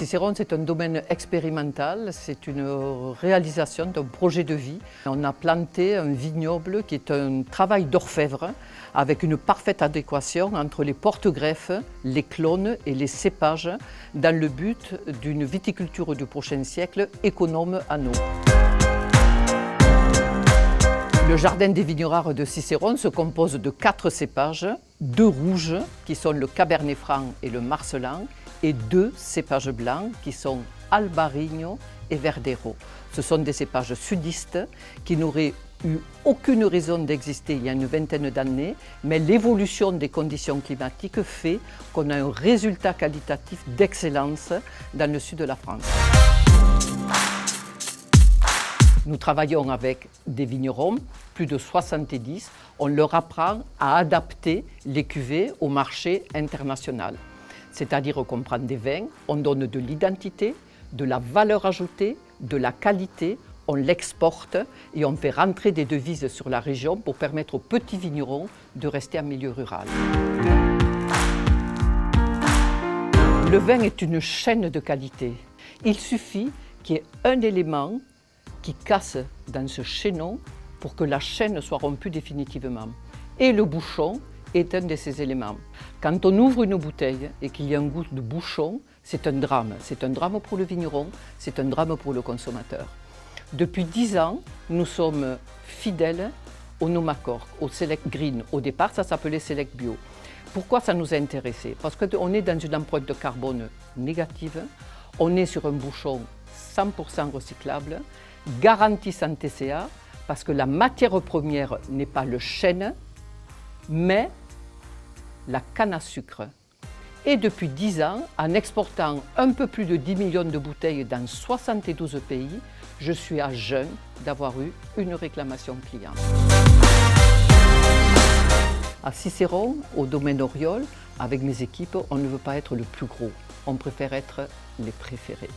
Cicéron, c'est un domaine expérimental, c'est une réalisation d'un projet de vie. On a planté un vignoble qui est un travail d'orfèvre avec une parfaite adéquation entre les porte-greffes, les clones et les cépages dans le but d'une viticulture du prochain siècle économe en eau. Le jardin des vignerards de Cicéron se compose de 4 cépages, 2 rouges qui sont le Cabernet Franc et le Marselan et 2 cépages blancs qui sont Albarino et Verdero. Ce sont des cépages sudistes qui n'auraient eu aucune raison d'exister il y a une vingtaine d'années, mais l'évolution des conditions climatiques fait qu'on a un résultat qualitatif d'excellence dans le sud de la France. Nous travaillons avec des vignerons, plus de 70. On leur apprend à adapter les cuvées au marché international. C'est-à-dire qu'on prend des vins, on donne de l'identité, de la valeur ajoutée, de la qualité, on l'exporte et on fait rentrer des devises sur la région pour permettre aux petits vignerons de rester en milieu rural. Le vin est une chaîne de qualité. Il suffit qu'il y ait un élément qui casse dans ce chaînon pour que la chaîne soit rompue définitivement. Et le bouchon est un de ces éléments. Quand on ouvre une bouteille et qu'il y a un goût de bouchon, c'est un drame. C'est un drame pour le vigneron, c'est un drame pour le consommateur. Depuis 10 ans, nous sommes fidèles au Nomacorc, au Select Green. Au départ, ça s'appelait Select Bio. Pourquoi ça nous a intéressés? Parce qu'on est dans une empreinte de carbone négative, on est sur un bouchon 100% recyclable, garanti sans TCA, parce que la matière première n'est pas le chêne, mais la canne à sucre. Et depuis 10 ans, en exportant un peu plus de 10 millions de bouteilles dans 72 pays, je suis à jeun d'avoir eu une réclamation client. À Cicéron, au domaine Oriol, avec mes équipes, on ne veut pas être le plus gros, on préfère être les préférés.